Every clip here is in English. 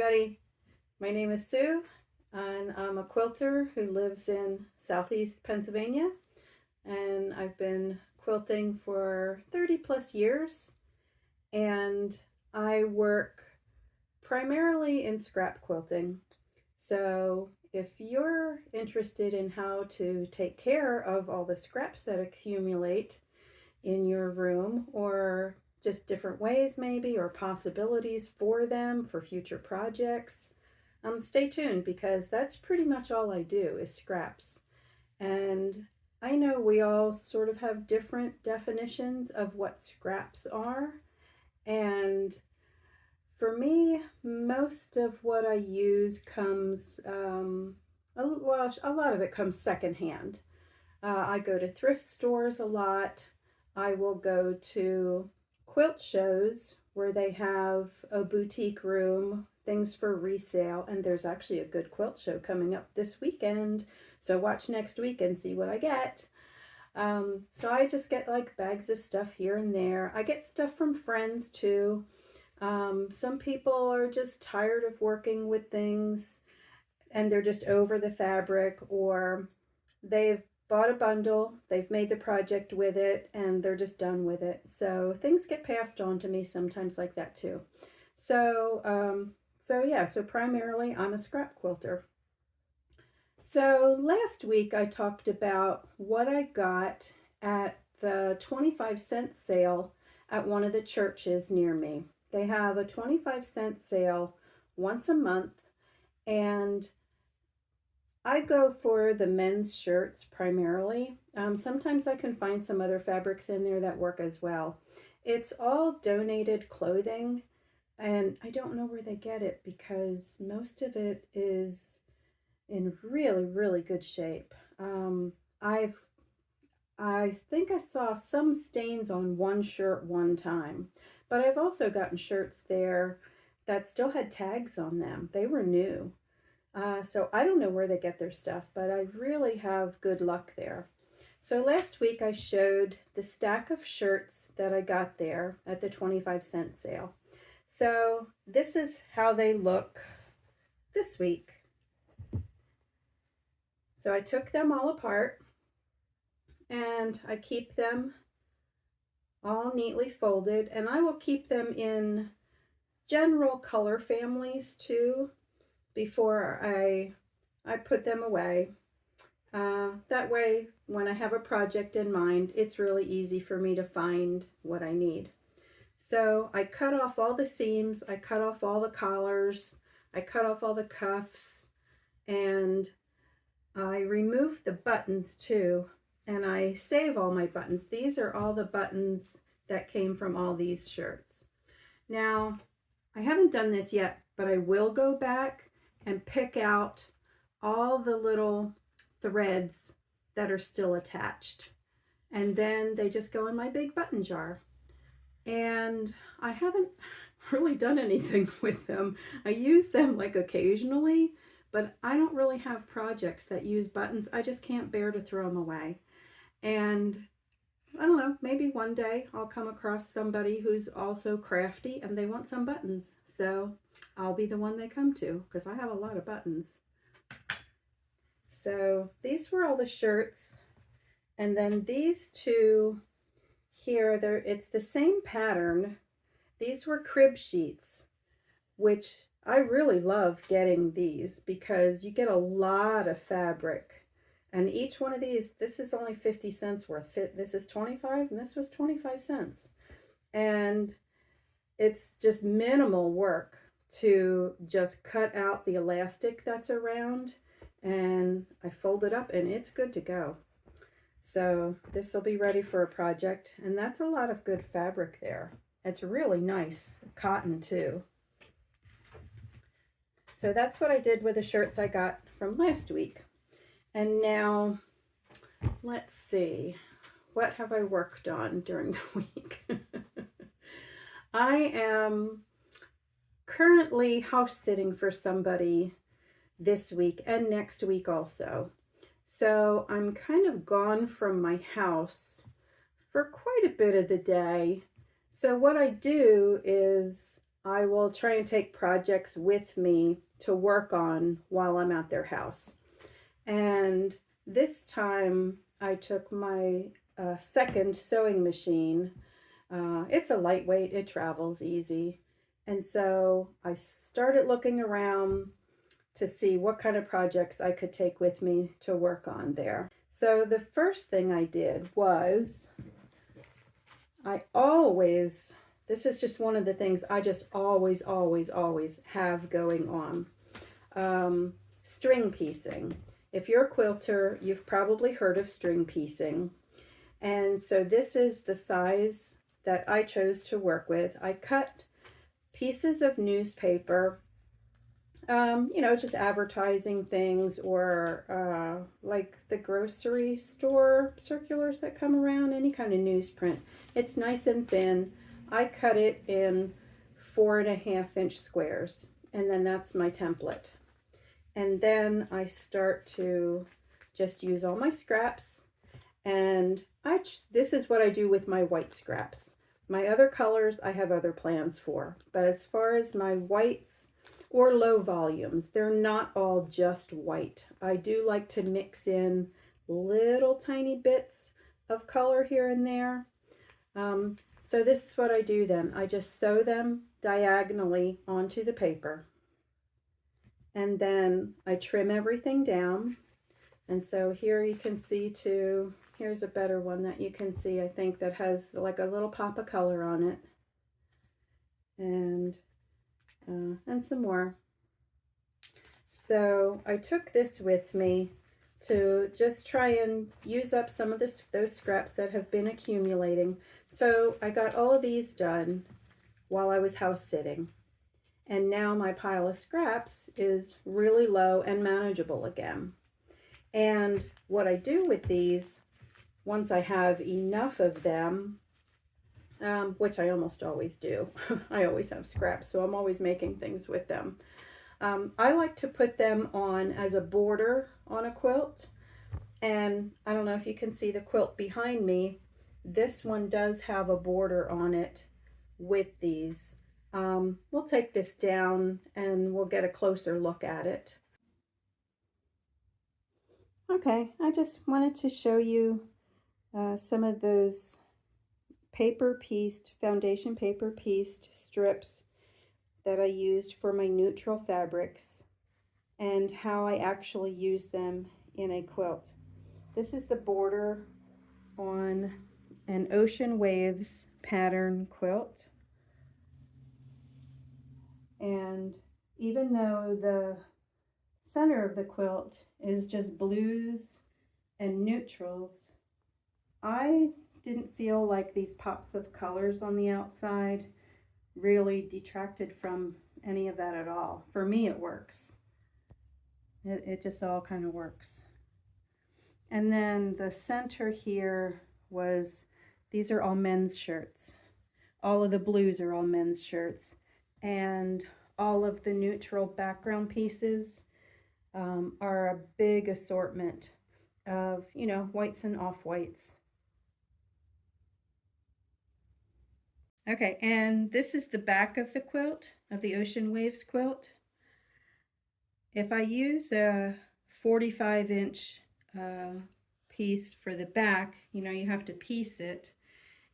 everybody. My name is Sue, and I'm a quilter who lives in southeast Pennsylvania. And I've been quilting for 30 plus years. And I work primarily in scrap quilting. So if you're interested in how to take care of all the scraps that accumulate in your room, or just different ways maybe, or possibilities for them for future projects, stay tuned because that's pretty much all I do is scraps. And I know we all sort of have different definitions of what scraps are. And for me, most of what I use comes, a lot of it comes secondhand. I go to thrift stores a lot. I will go to quilt shows where they have a boutique room, things for resale, and there's actually a good quilt show coming up this weekend. So watch next week and see what I get. So I just get like bags of stuff here and there. I get stuff from friends too. Some people are just tired of working with things and they're just over the fabric, or they've bought a bundle, they've made the project with it, and they're just done with it. So things get passed on to me sometimes like that too. So primarily I'm a scrap quilter. So last week I talked about what I got at the 25-cent sale at one of the churches near me. They have a 25-cent sale once a month, and I go for the men's shirts primarily. Sometimes I can find some other fabrics in there that work as well. It's all donated clothing, and I don't know where they get it because most of it is in really, really good shape. I think I saw some stains on one shirt one time, but I've also gotten shirts there that still had tags on them. They were new. So I don't know where they get their stuff, but I really have good luck there. So last week I showed the stack of shirts that I got there at the 25-cent sale. So this is how they look this week. So I took them all apart and I keep them all neatly folded, and I will keep them in general color families too before I put them away. That way, when I have a project in mind, it's really easy for me to find what I need. So I cut off all the seams, I cut off all the collars, I cut off all the cuffs, and I remove the buttons too, and I save all my buttons. These are all the buttons that came from all these shirts. Now, I haven't done this yet, but I will go back and pick out all the little threads that are still attached. And then they just go in my big button jar. And I haven't really done anything with them. I use them like occasionally, but I don't really have projects that use buttons. I just can't bear to throw them away. And I don't know, maybe one day I'll come across somebody who's also crafty and they want some buttons. So I'll be the one they come to because I have a lot of buttons. So these were all the shirts. And then these two here, it's the same pattern. These were crib sheets, which I really love getting these because you get a lot of fabric. And each one of these, this is only 50 cents worth. This is 25 and this was 25 cents. And it's just minimal work to just cut out the elastic that's around, and I fold it up and it's good to go. So this will be ready for a project, and that's a lot of good fabric there. It's really nice cotton too. So that's what I did with the shirts I got from last week. And now let's see, what have I worked on during the week? I am currently house sitting for somebody this week and next week also. So I'm kind of gone from my house for quite a bit of the day. So what I do is I will try and take projects with me to work on while I'm at their house. And this time I took my second sewing machine. It's a lightweight, it travels easy. And so I started looking around to see what kind of projects I could take with me to work on there. So the first thing I did was this is just one of the things I just always have going on. String piecing. If you're a quilter, you've probably heard of string piecing. And so this is the size that I chose to work with. I cut pieces of newspaper, just advertising things, or like the grocery store circulars that come around, any kind of newsprint. It's nice and thin. I cut it in 4.5-inch squares, and then that's my template. And then I start to just use all my scraps, and this is what I do with my white scraps. My other colors I have other plans for, but as far as my whites or low volumes, they're not all just white. I do like to mix in little tiny bits of color here and there. So this is what I do then. I just sew them diagonally onto the paper, and then I trim everything down. And so here you can see too, here's a better one that you can see, I think, that has like a little pop of color on it. And some more. So I took this with me to just try and use up some of those scraps that have been accumulating. So I got all of these done while I was house sitting. And now my pile of scraps is really low and manageable again. And what I do with these, once I have enough of them, which I almost always do, I always have scraps, so I'm always making things with them. I like to put them on as a border on a quilt. And I don't know if you can see the quilt behind me. This one does have a border on it with these. We'll take this down and we'll get a closer look at it. Okay, I just wanted to show you some of those foundation paper pieced strips that I used for my neutral fabrics and how I actually use them in a quilt. This is the border on an Ocean Waves pattern quilt. And even though the center of the quilt is just blues and neutrals, I didn't feel like these pops of colors on the outside really detracted from any of that at all. For me, it works. It just all kind of works. And then the center here these are all men's shirts. All of the blues are all men's shirts. And all of the neutral background pieces are a big assortment of, whites and off-whites. Okay, and this is the back of the quilt, of the Ocean Waves quilt. If I use a 45-inch piece for the back, you have to piece it,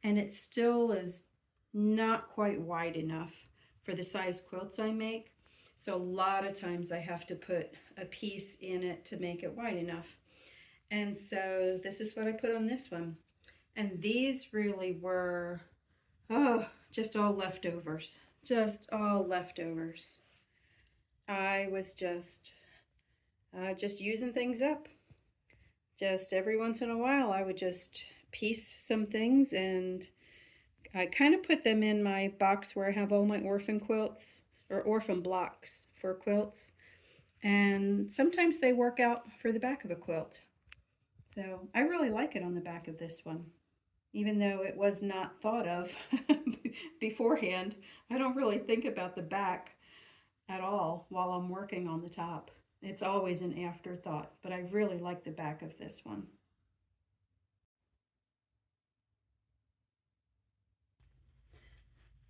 and it still is not quite wide enough for the size quilts I make. So a lot of times I have to put a piece in it to make it wide enough. And so this is what I put on this one. And these really were, just all leftovers. Just all leftovers. I was just using things up. Just every once in a while I would just piece some things, and I kind of put them in my box where I have all my orphan quilts, or orphan blocks for quilts. And sometimes they work out for the back of a quilt. So I really like it on the back of this one. Even though it was not thought of beforehand, I don't really think about the back at all while I'm working on the top. It's always an afterthought, but I really like the back of this one.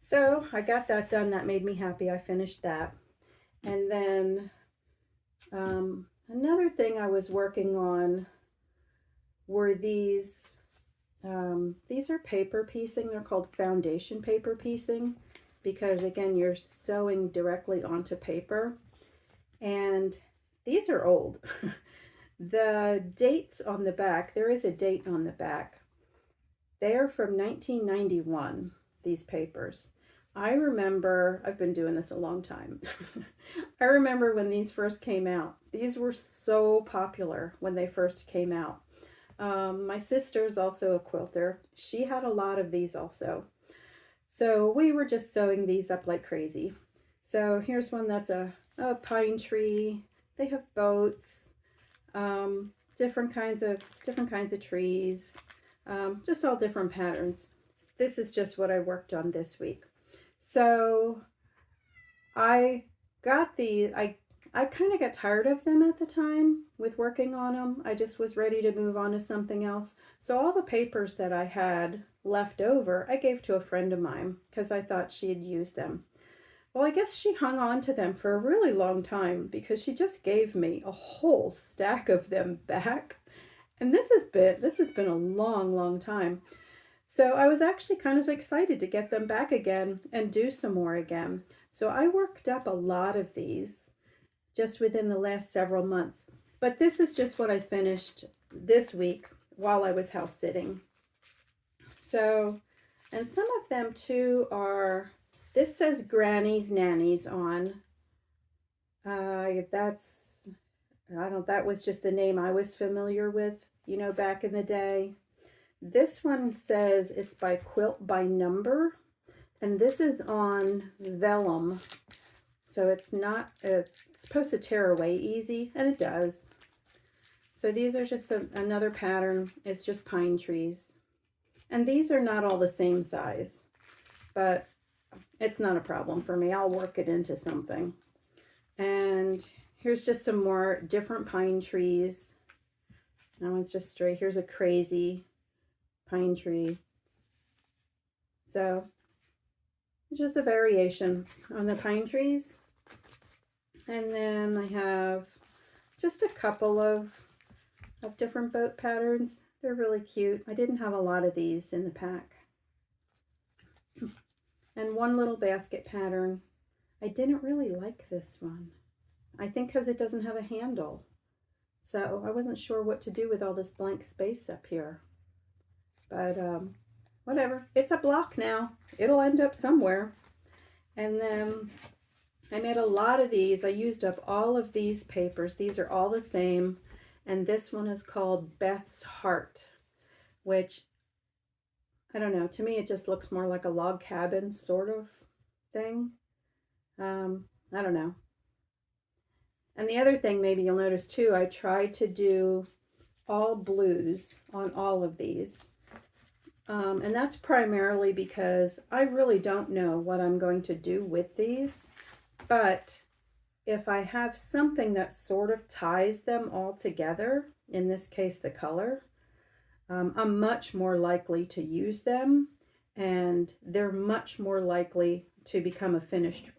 So I got that done. That made me happy. I finished that. And then another thing I was working on were these. These are paper piecing. They're called foundation paper piecing because, again, you're sewing directly onto paper. And these are old. The dates on the back, there is a date on the back. They are from 1991, these papers. I remember, I've been doing this a long time. I remember when these first came out. These were so popular when they first came out. My sister's also a quilter. She had a lot of these also. So we were just sewing these up like crazy. So here's one that's a pine tree. They have boats, different kinds of trees, just all different patterns. This is just what I worked on this week. So I got these. I kind of got tired of them at the time with working on them. I just was ready to move on to something else. So all the papers that I had left over, I gave to a friend of mine because I thought she'd use them. Well, I guess she hung on to them for a really long time because she just gave me a whole stack of them back. And this has been a long, long time. So I was actually kind of excited to get them back again and do some more again. So I worked up a lot of these just within the last several months. But this is just what I finished this week while I was house sitting. So, and some of them too are, this says Granny's Nannies on. That was just the name I was familiar with, back in the day. This one says it's by Quilt by Number, and this is on vellum. So it's supposed to tear away easy, and it does. So these are just another pattern. It's just pine trees. And these are not all the same size, but it's not a problem for me. I'll work it into something. And here's just some more different pine trees. That one's just straight. Here's a crazy pine tree. So it's just a variation on the pine trees. And then I have just a couple of different boat patterns. They're really cute. I didn't have a lot of these in the pack. And one little basket pattern. I didn't really like this one. I think because it doesn't have a handle. So I wasn't sure what to do with all this blank space up here. But whatever. It's a block now. It'll end up somewhere. And then I made a lot of these. I used up all of these papers. These are all the same. And this one is called Beth's Heart, which, I don't know, to me it just looks more like a log cabin sort of thing. I don't know. And the other thing maybe you'll notice too, I tried to do all blues on all of these. And that's primarily because I really don't know what I'm going to do with these. But if I have something that sort of ties them all together, in this case the color, I'm much more likely to use them, and they're much more likely to become a finished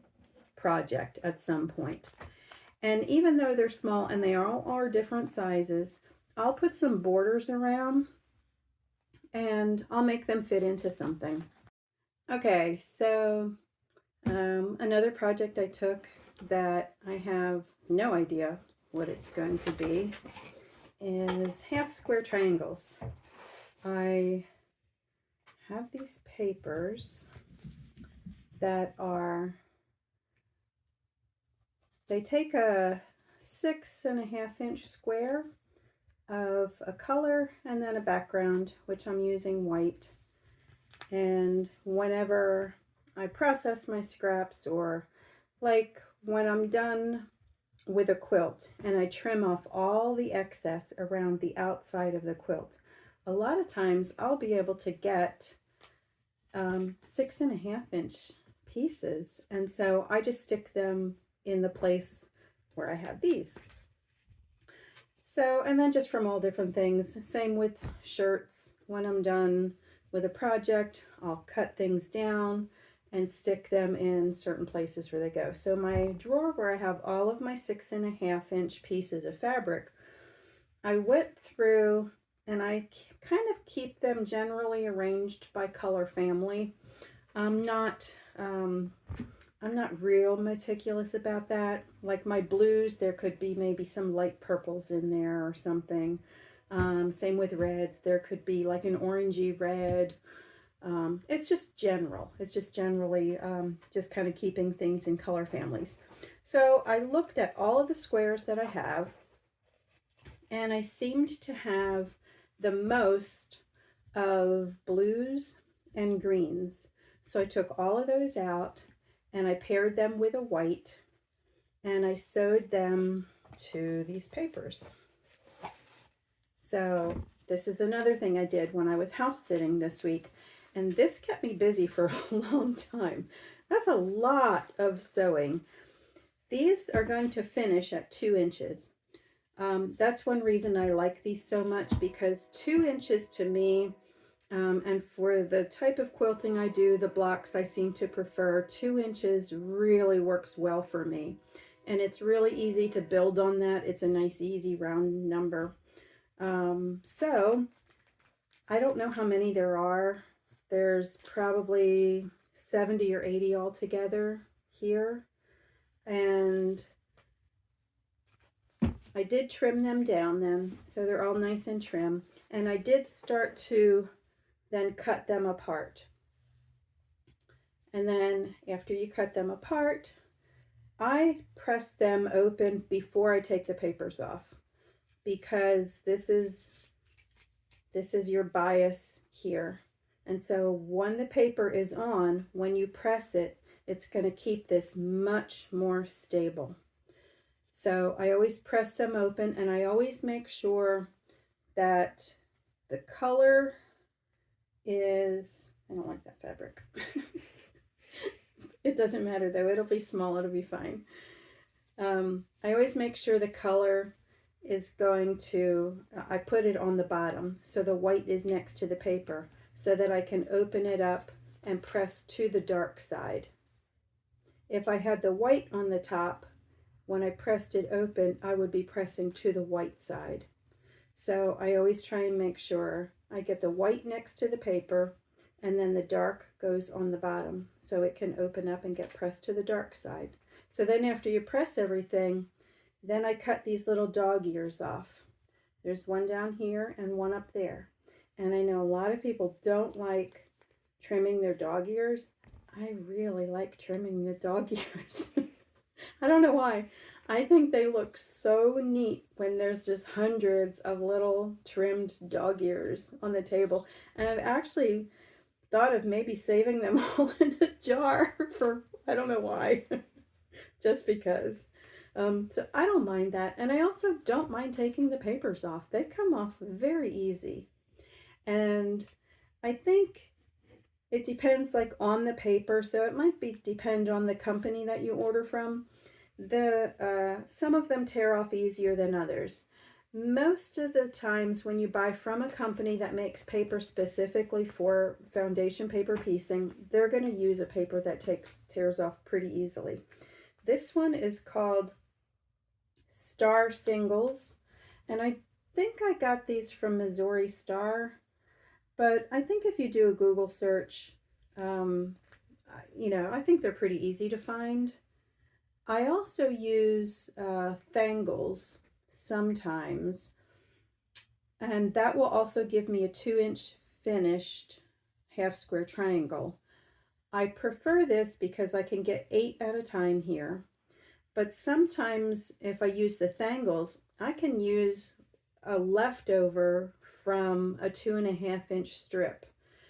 project at some point. And even though they're small and they all are different sizes, I'll put some borders around and I'll make them fit into something. Okay, so another project I took that I have no idea what it's going to be is half square triangles. I have these papers that they take a 6.5-inch square of a color and then a background, which I'm using white. And whenever I process my scraps, or like when I'm done with a quilt and I trim off all the excess around the outside of the quilt, a lot of times I'll be able to get 6.5-inch pieces, and so I just stick them in the place where I have these. So, and then just from all different things, same with shirts. When I'm done with a project, I'll cut things down and stick them in certain places where they go. So my drawer where I have all of my 6.5-inch pieces of fabric, I went through and I kind of keep them generally arranged by color family. I'm not um, I'm not real meticulous about that. Like my blues, there could be maybe some light purples in there or something. Same with reds. There could be like an orangey red. It's just general. It's just generally just kind of keeping things in color families. So I looked at all of the squares that I have, and I seemed to have the most of blues and greens. So I took all of those out and I paired them with a white and I sewed them to these papers. So this is another thing I did when I was house sitting this week, and this kept me busy for a long time. That's a lot of sewing. These are going to finish at 2 inches. That's one reason I like these so much, because 2 inches to me, and for the type of quilting I do, the blocks I seem to prefer, 2 inches really works well for me. And it's really easy to build on that. It's a nice, easy round number. So I don't know how many there are. There's probably 70 or 80 altogether here. And I did trim them down then, so they're all nice and trim. And I did start to then cut them apart. And then after you cut them apart, I press them open before I take the papers off, because this is your bias here. And so when the paper is on, when you press it, it's going to keep this much more stable. So I always press them open, and I always make sure that the color is, I don't like that fabric. It doesn't matter though, it'll be small, it'll be fine. I always make sure the color is going to, I put it on the bottom so the white is next to the paper so that I can open it up and press to the dark side. If I had the white on the top, when I pressed it open, I would be pressing to the white side. So I always try and make sure I get the white next to the paper, and then the dark goes on the bottom so it can open up and get pressed to the dark side. So then after you press everything, then I cut these little dog ears off. There's one down here and one up there. And I know a lot of people don't like trimming their dog ears. I really like trimming the dog ears. I don't know why. I think they look so neat when there's just hundreds of little trimmed dog ears on the table. And I've actually thought of maybe saving them all in a jar for, I don't know why, just because. So I don't mind that. And I also don't mind taking the papers off. They come off very easy. And I think it depends like on the paper. So it might depend on the company that you order from. Some of them tear off easier than others. Most of the times when you buy from a company that makes paper specifically for foundation paper piecing, they're going to use a paper that tears off pretty easily. This one is called Star Singles, and I think I got these from Missouri Star, but I think if you do a Google search, I think they're pretty easy to find. I also use Thangles sometimes, and that will also give me a 2-inch finished half square triangle. I prefer this because I can get 8 at a time here, but sometimes if I use the Thangles, I can use a leftover from a 2.5-inch strip,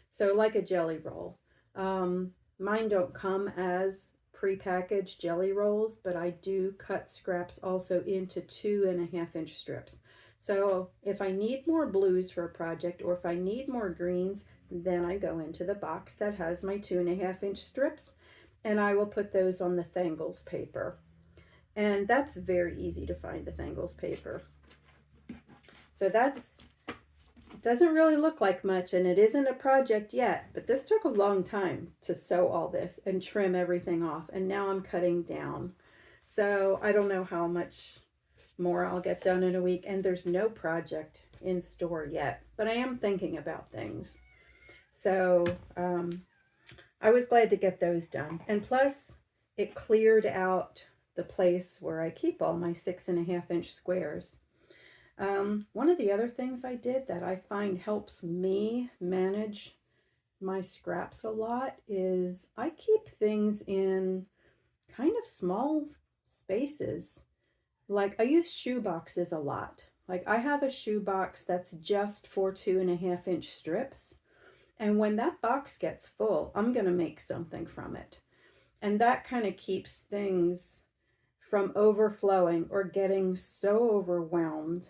so like a jelly roll. Mine don't come as prepackaged jelly rolls, but I do cut scraps also into 2.5-inch strips. So if I need more blues for a project, or if I need more greens, then I go into the box that has my 2.5-inch strips, and I will put those on the Thangles paper. And that's very easy to find, the Thangles paper. So that's Doesn't really look like much, and it isn't a project yet, but this took a long time to sew all this and trim everything off, and now I'm cutting down. So I don't know how much more I'll get done in a week, and there's no project in store yet, but I am thinking about things. So I was glad to get those done. And plus, it cleared out the place where I keep all my 6.5 inch squares. One of the other things I did that I find helps me manage my scraps a lot is I keep things in kind of small spaces. Like I use shoe boxes a lot. Like I have a shoe box that's just for 2.5 inch strips. And when that box gets full, I'm going to make something from it. And that kind of keeps things from overflowing or getting so overwhelmed.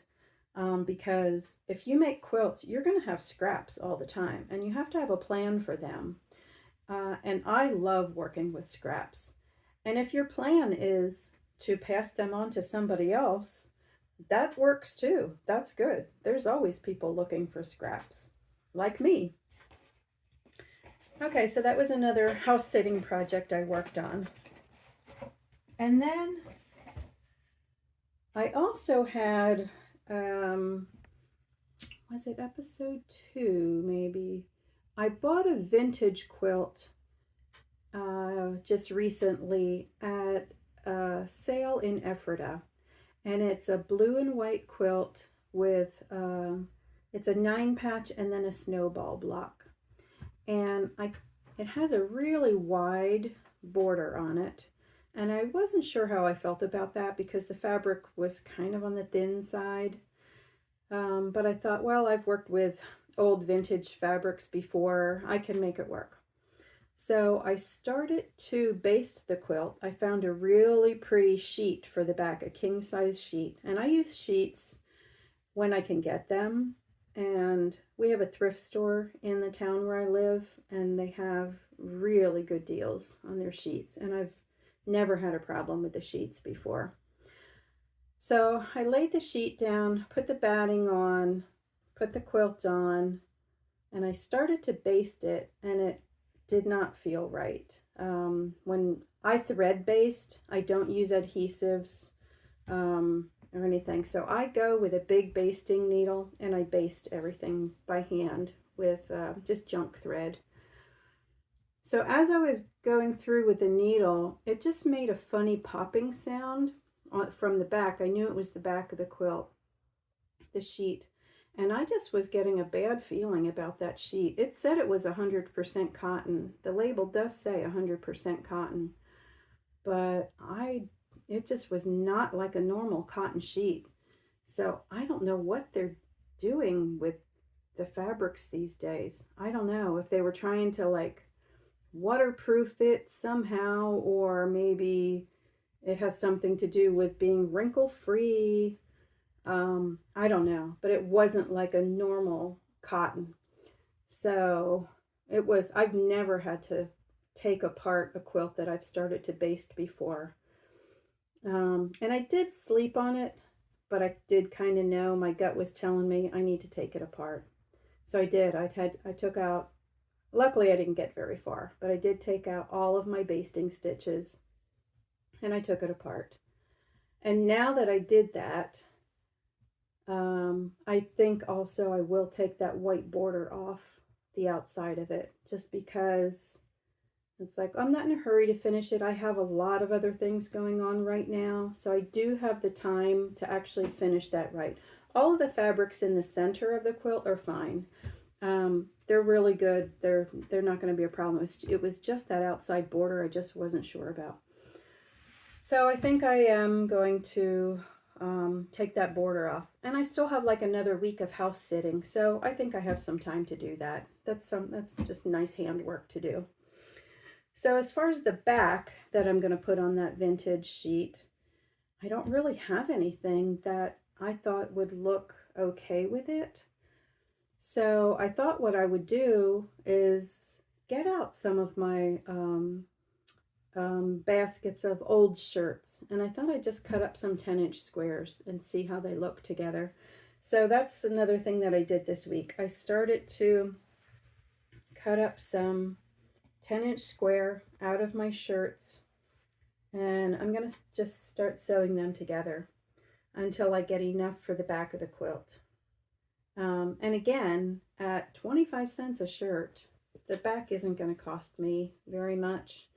Because if you make quilts, you're going to have scraps all the time and you have to have a plan for them. And I love working with scraps. And if your plan is to pass them on to somebody else, that works too. That's good. There's always people looking for scraps, like me. Okay, so that was another house sitting project I worked on. And then I also had, was it episode 2 maybe? I bought a vintage quilt just recently at a sale in Ephrata. And it's a blue and white quilt with, it's a 9 patch and then a snowball block. And it has a really wide border on it. And I wasn't sure how I felt about that because the fabric was kind of on the thin side. But I thought, well, I've worked with old vintage fabrics before. I can make it work. So I started to baste the quilt. I found a really pretty sheet for the back, a king size sheet. And I use sheets when I can get them. And we have a thrift store in the town where I live, and they have really good deals on their sheets. And I've never had a problem with the sheets before. So I laid the sheet down, put the batting on, put the quilt on, and I started to baste it, and it did not feel right. When I thread baste, I don't use adhesives. Or anything. So I go with a big basting needle and I baste everything by hand with just junk thread. So as I was going through with the needle, it just made a funny popping sound from the back. I knew it was the back of the quilt, the sheet. And I just was getting a bad feeling about that sheet. It said it was 100% cotton. The label does say 100% cotton. But it just was not like a normal cotton sheet. So I don't know what they're doing with the fabrics these days. I don't know if they were trying to like waterproof it somehow, or maybe it has something to do with being wrinkle free. I don't know, but it wasn't like a normal cotton. So I've never had to take apart a quilt that I've started to baste before. And I did sleep on it, but I did kind of know, my gut was telling me I need to take it apart. So I did. I took out, luckily I didn't get very far, but I did take out all of my basting stitches and I took it apart. And now that I did that, I think also I will take that white border off the outside of it, just because it's like, I'm not in a hurry to finish it. I have a lot of other things going on right now. So I do have the time to actually finish that right. All of the fabrics in the center of the quilt are fine. They're really good. They're not going to be a problem. It was just that outside border I just wasn't sure about. So I think I am going to take that border off. And I still have like another week of house sitting. So I think I have some time to do that. That's just nice handwork to do. So as far as the back that I'm going to put on that vintage sheet, I don't really have anything that I thought would look okay with it. So I thought what I would do is get out some of my baskets of old shirts. And I thought I'd just cut up some 10-inch squares and see how they look together. So that's another thing that I did this week. I started to cut up some 10-inch square out of my shirts, and I'm going to just start sewing them together until I get enough for the back of the quilt. And again, at 25 cents a shirt, the back isn't going to cost me very much.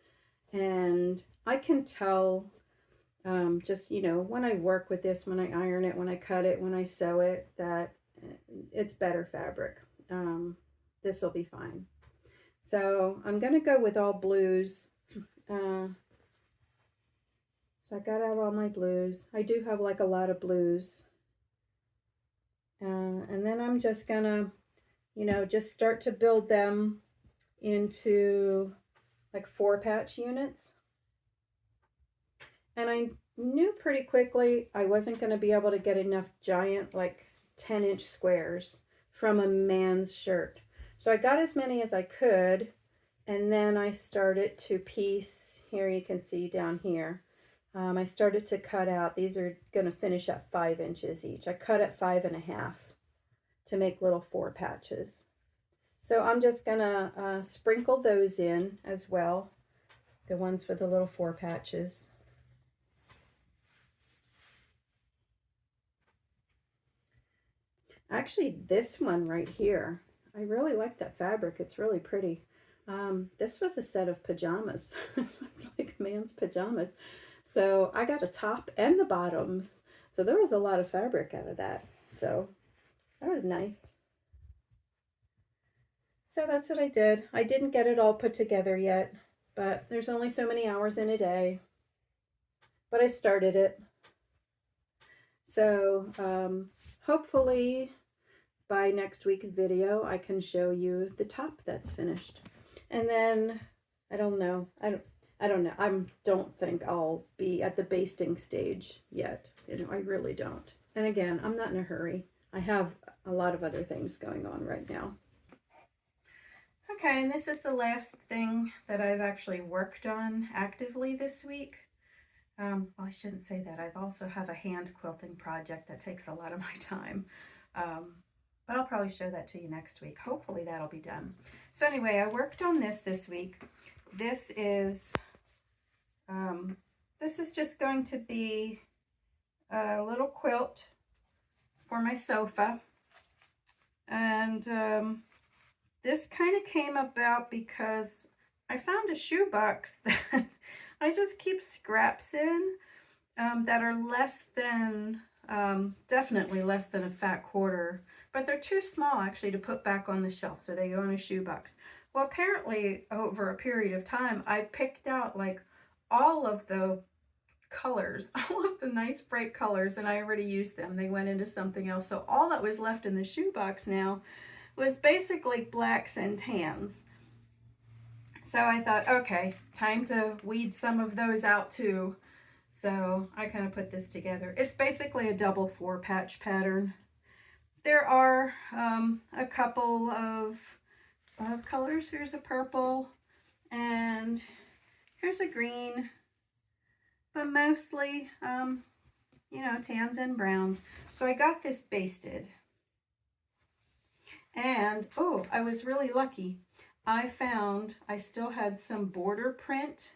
And I can tell just, you know, when I work with this, when I iron it, when I cut it, when I sew it, that it's better fabric. This will be fine. So I'm going to go with all blues. So I got out all my blues. I do have like a lot of blues. And then I'm just going to, you know, just start to build them into like 4-patch units. And I knew pretty quickly I wasn't going to be able to get enough giant like 10-inch squares from a man's shirt. So I got as many as I could, and then I started to piece. Here you can see down here. I started to cut out. These are going to finish at 5 inches each. I cut at 5.5 to make little 4 patches. So I'm just going to sprinkle those in as well, the ones with the little 4 patches. Actually, this one right here, I really like that fabric. It's really pretty. This was a set of pajamas. This was like a man's pajamas. So I got a top and the bottoms. So there was a lot of fabric out of that. So that was nice. So that's what I did. I didn't get it all put together yet, but there's only so many hours in a day. But I started it. So hopefully by next week's video, I can show you the top that's finished. And then, I don't know. I don't know. I don't think I'll be at the basting stage yet. You know, I really don't. And again, I'm not in a hurry. I have a lot of other things going on right now. Okay, and this is the last thing that I've actually worked on actively this week. Well, I shouldn't say that. I've also have a hand quilting project that takes a lot of my time. But I'll probably show that to you next week. Hopefully that'll be done. So anyway, I worked on this week. This is just going to be a little quilt for my sofa. And this kind of came about because I found a shoebox that I just keep scraps in that are less than, definitely less than a fat quarter. But they're too small actually to put back on the shelf, so they go in a shoebox. Well, apparently over a period of time, I picked out like all of the colors, all of the nice bright colors, and I already used them. They went into something else. So all that was left in the shoebox now was basically blacks and tans. So I thought, okay, time to weed some of those out too. So I kind of put this together. It's basically a double 4-patch pattern. There are a couple of colors. Here's a purple and here's a green, but mostly, you know, tans and browns. So I got this basted. And, oh, I was really lucky. I found I still had some border print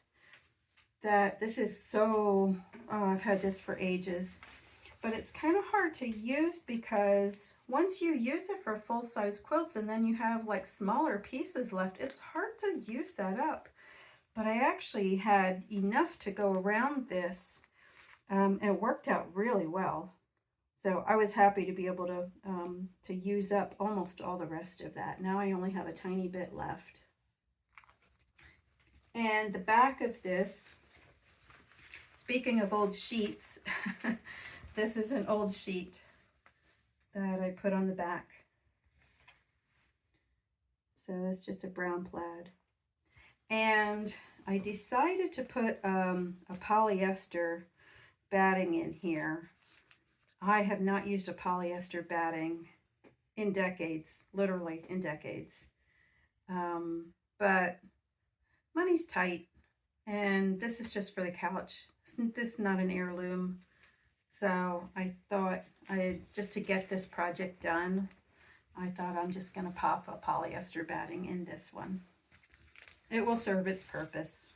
that this is so, oh, I've had this for ages. But it's kind of hard to use because once you use it for full-size quilts and then you have like smaller pieces left, it's hard to use that up. But I actually had enough to go around this. It worked out really well. So I was happy to be able to use up almost all the rest of that. Now I only have a tiny bit left. And the back of this, speaking of old sheets, this is an old sheet that I put on the back. So it's just a brown plaid. And I decided to put a polyester batting in here. I have not used a polyester batting in decades, literally in decades. But money's tight, and this is just for the couch. This is not an heirloom. So I thought, just to get this project done, I thought I'm just going to pop a polyester batting in this one. It will serve its purpose.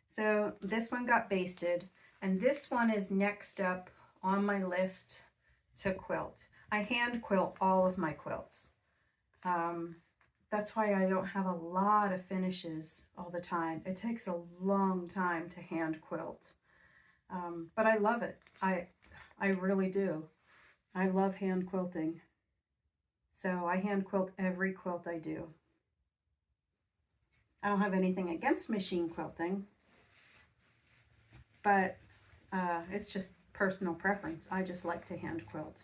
So this one got basted, and this one is next up on my list to quilt. I hand quilt all of my quilts. That's why I don't have a lot of finishes all the time. It takes a long time to hand quilt. But I love it. I really do. I love hand quilting. So I hand quilt every quilt I do. I don't have anything against machine quilting, but it's just personal preference. I just like to hand quilt.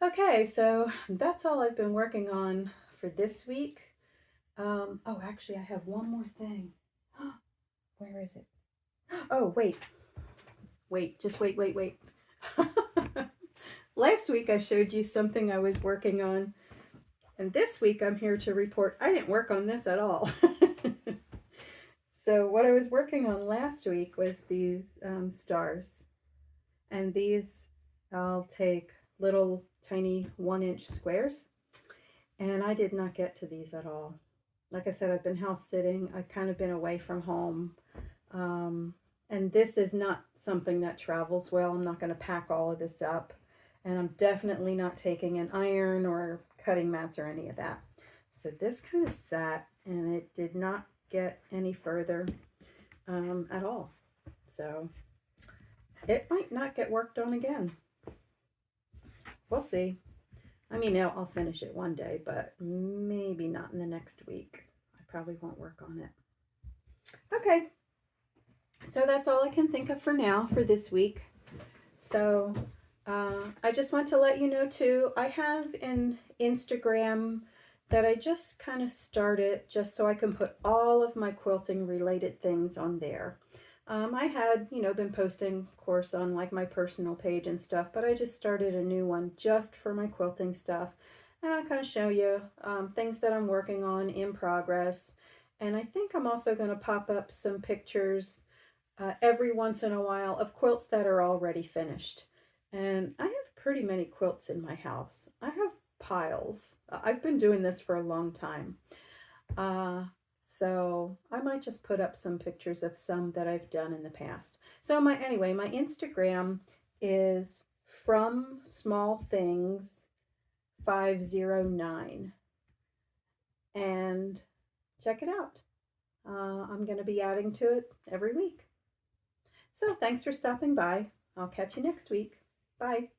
Okay, so that's all I've been working on for this week. Oh, actually, I have one more thing. Where is it? Oh, wait, just wait. Last week I showed you something I was working on, and this week I'm here to report I didn't work on this at all. So what I was working on last week was these stars, and these I'll take little tiny 1-inch squares, and I did not get to these at all. Like I said, I've been house sitting. I've kind of been away from home. And this is not something that travels well. I'm not going to pack all of this up. And I'm definitely not taking an iron or cutting mats or any of that. So this kind of sat, and it did not get any further at all. So it might not get worked on again. We'll see. I mean, I'll finish it one day, but maybe not in the next week. I probably won't work on it. Okay, so that's all I can think of for now for this week. So I just want to let you know too, I have an Instagram that I just kind of started just so I can put all of my quilting related things on there. I had, been posting, of course, on like my personal page and stuff, but I just started a new one just for my quilting stuff. And I'll kind of show you things that I'm working on in progress. And I think I'm also going to pop up some pictures every once in a while of quilts that are already finished. And I have pretty many quilts in my house. I have piles. I've been doing this for a long time. So I might just put up some pictures of some that I've done in the past. So my Instagram is From Small Things 509. And check it out. I'm going to be adding to it every week. So thanks for stopping by. I'll catch you next week. Bye.